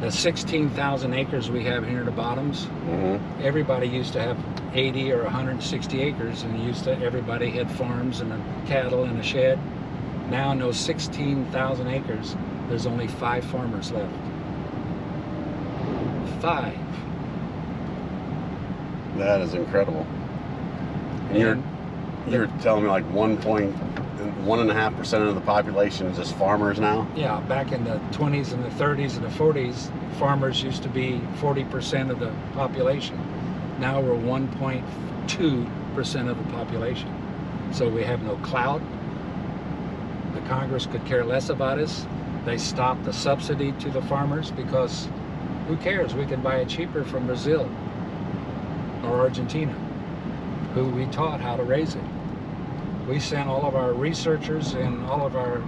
The 16,000 acres we have here in the bottoms, everybody used to have 80 or 160 acres, and everybody had farms and cattle and a shed. Now in those 16,000 acres, there's only 5 farmers left. 5. That is incredible. And you're telling me like 1.5% of the population is just farmers now? Yeah, back in the 20s and the 30s and the 40s, farmers used to be 40% of the population. Now we're 1.2% of the population. So we have no clout. The Congress could care less about us. They stopped the subsidy to the farmers because who cares? We can buy it cheaper from Brazil or Argentina, who we taught how to raise it. We sent all of our researchers and all of our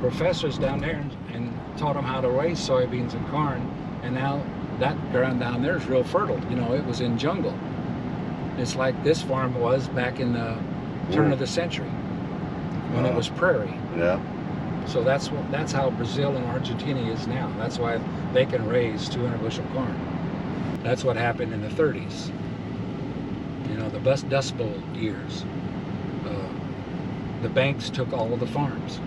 professors down there and taught them how to raise soybeans and corn, and now that ground down there is real fertile. You know, it was in jungle. It's like this farm was back in the turn of the century when it was prairie. Yeah. So that's how Brazil and Argentina is now. That's why they can raise 200 bushel corn. That's what happened in the 30s. You know, the Dust Bowl years. The banks took all of the farms.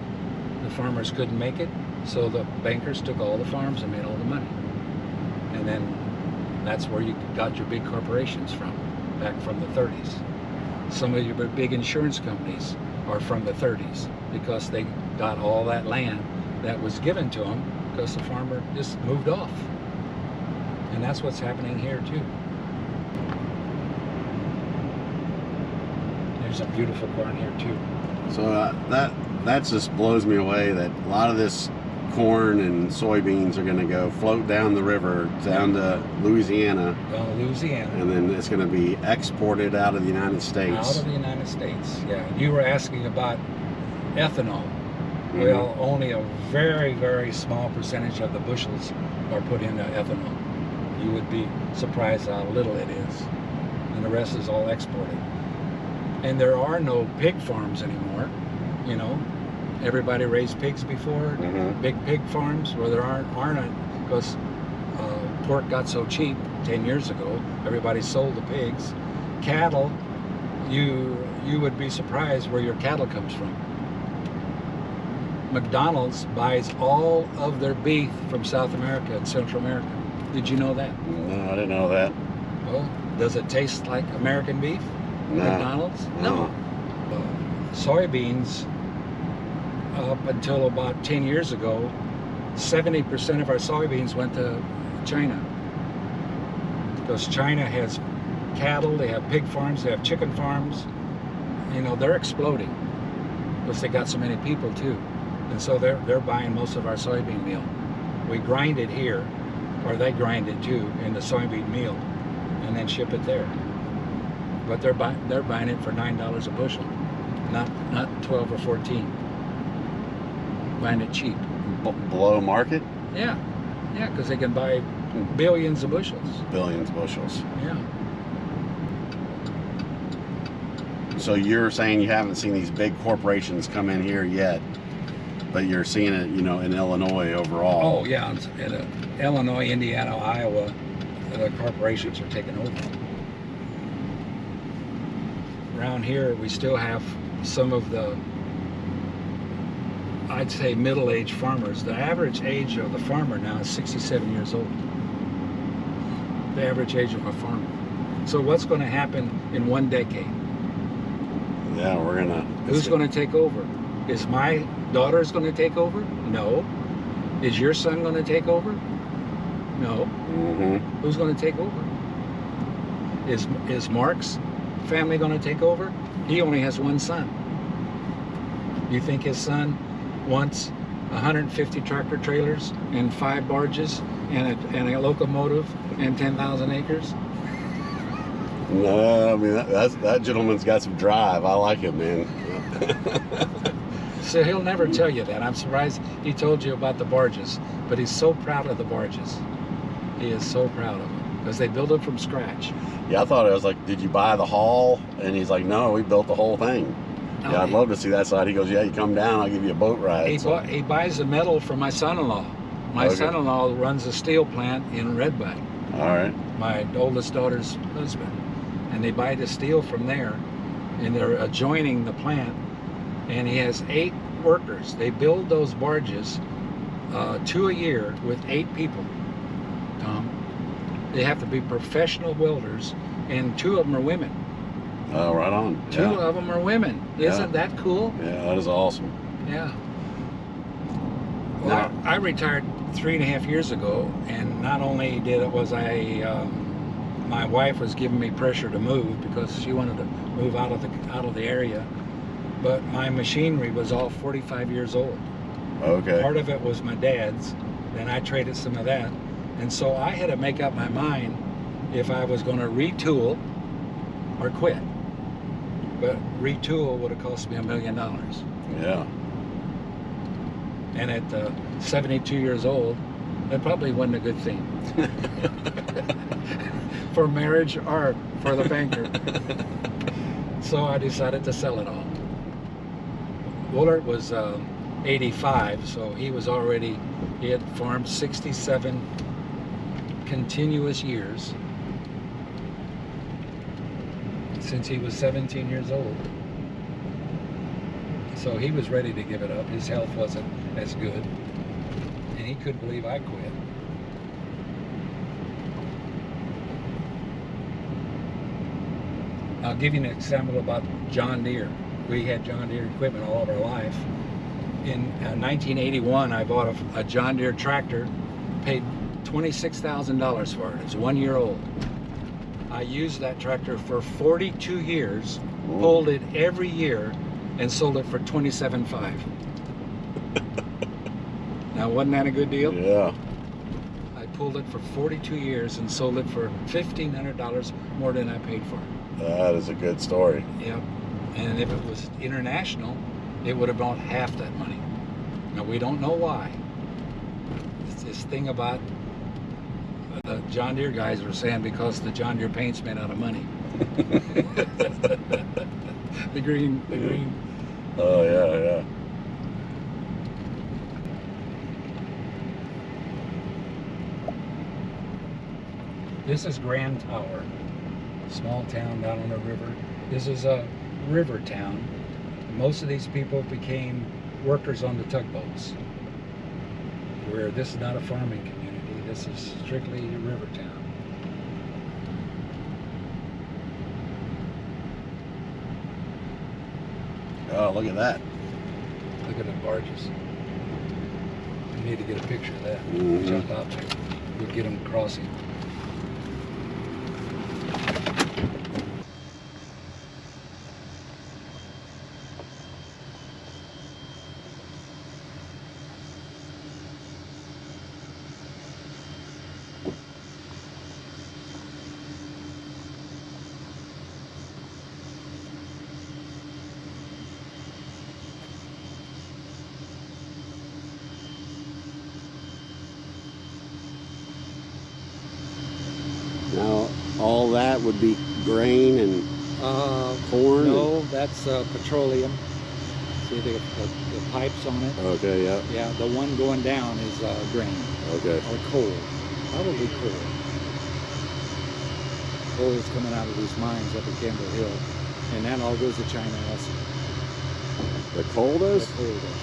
The farmers couldn't make it, so the bankers took all the farms and made all the money. And then that's where you got your big corporations from, back from the 30s. Some of your big insurance companies are from the 30s because they got all that land that was given to them because the farmer just moved off. And that's what's happening here too. There's some beautiful corn here too. So that just blows me away that a lot of this corn and soybeans are going to go float down the river down to Louisiana. Down to Louisiana. And then it's going to be exported out of the United States. Out of the United States, yeah. You were asking about ethanol. Well, only a very, very small percentage of the bushels are put into ethanol. You would be surprised how little it is. And the rest is all exported. And there are no pig farms anymore, you know. Everybody raised pigs before, big pig farms where there aren't because pork got so cheap 10 years ago. Everybody sold the pigs. Cattle, you would be surprised where your cattle comes from. McDonald's buys all of their beef from South America and Central America. Did you know that? No, I didn't know that. Well, does it taste like American beef? No. McDonald's? No. Soybeans, up until about 10 years ago, 70% of our soybeans went to China. Because China has cattle, they have pig farms, they have chicken farms. You know, they're exploding because they got so many people too. And so they're buying most of our soybean meal. We grind it here, or they grind it too, in the soybean meal, and then ship it there. But they're buying it for $9 a bushel, not 12 or 14. Buying it cheap. Below market? Yeah, because they can buy billions of bushels. Billions of bushels. Yeah. So you're saying you haven't seen these big corporations come in here yet, but you're seeing it, you know, in Illinois overall. Oh yeah, in Illinois, Indiana, Iowa, the corporations are taking over. Around here, we still have some of the, I'd say, middle-aged farmers. The average age of the farmer now is 67 years old. The average age of a farmer. So what's going to happen in 1 decade? Yeah, we're gonna. Who's going to take over? Is my daughter's going to take over? No. Is your son going to take over? No. Who's going to take over? Is Mark's family going to take over? He only has one son. You think his son wants 150 tractor trailers and 5 barges and a locomotive and 10,000 acres? No, I mean that gentleman's got some drive. I like him, man. So he'll never tell you that. I'm surprised he told you about the barges, but he's so proud of the barges. He is so proud of them because they built them from scratch. Yeah, I thought it was like, did you buy the hull? And he's like, no, we built the whole thing. Yeah, I'd love to see that side. He goes, yeah, you come down, I'll give you a boat ride. He buys the metal from my son-in-law. My Okay. son-in-law runs a steel plant in Redbud, All right. my oldest daughter's husband. And they buy the steel from there, and they're adjoining the plant. And he has 8 workers. They build those barges 2 a year with 8 people, Tom. They have to be professional welders, and 2 of them are women. Oh, right on. 2 of them are women. Isn't that cool? Yeah, that is awesome. Yeah. Well, I retired 3.5 years ago, and not only was I, my wife was giving me pressure to move because she wanted to move out of the area, but my machinery was all 45 years old. Okay. Part of it was my dad's, then I traded some of that, and so I had to make up my mind if I was going to retool or quit. But retool would have cost me $1 million. Yeah. And at 72 years old, that probably wasn't a good thing for marriage or for the banker. So I decided to sell it all. Woolert was 85, so he had farmed 67 continuous years since he was 17 years old. So he was ready to give it up. His health wasn't as good, and he couldn't believe I quit. I'll give you an example about John Deere. We had John Deere equipment all of our life. In 1981, I bought a John Deere tractor, paid $26,000 for it. It's 1 year old. I used that tractor for 42 years, pulled it every year, and sold it for $27,500. Now, wasn't that a good deal? Yeah. I pulled it for 42 years and sold it for $1,500 more than I paid for it. That is a good story. Yep. And if it was international, it would have brought half that money. Now, we don't know why. It's this thing about the John Deere guys were saying because the John Deere paint's made out of money. The green. Oh, yeah. This is Grand Tower, small town down on the river. This is a river town. Most of these people became workers on the tugboats, where this is not a farming community. This is strictly a river town. Oh, look at that. Look at the barges. We need to get a picture of that. Mhm. Jump out there. We'll get them crossing. Now, all that would be grain and corn? No, that's petroleum. See the pipes on it? Okay, yeah. Yeah, the one going down is grain Okay. or coal. Probably coal. Coal is coming out of these mines up at Campbell Hill. And that all goes to China also. The coal does? The coal does.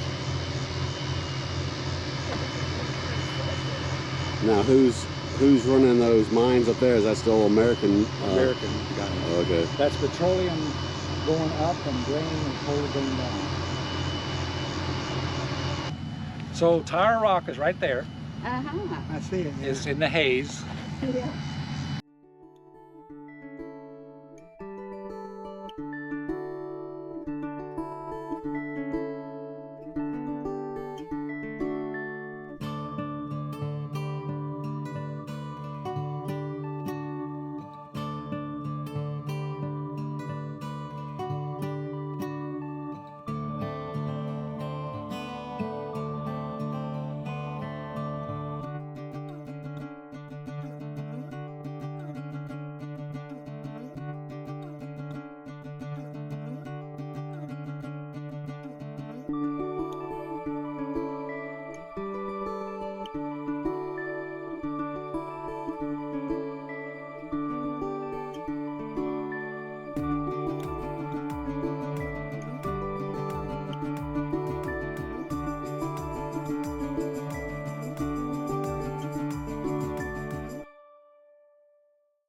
Now, who's running those mines up there? Is that still American? American guy. Okay. That's petroleum going up and grain and coal going down. So Tower Rock is right there. Uh-huh. I see it. It's in the haze. Yeah.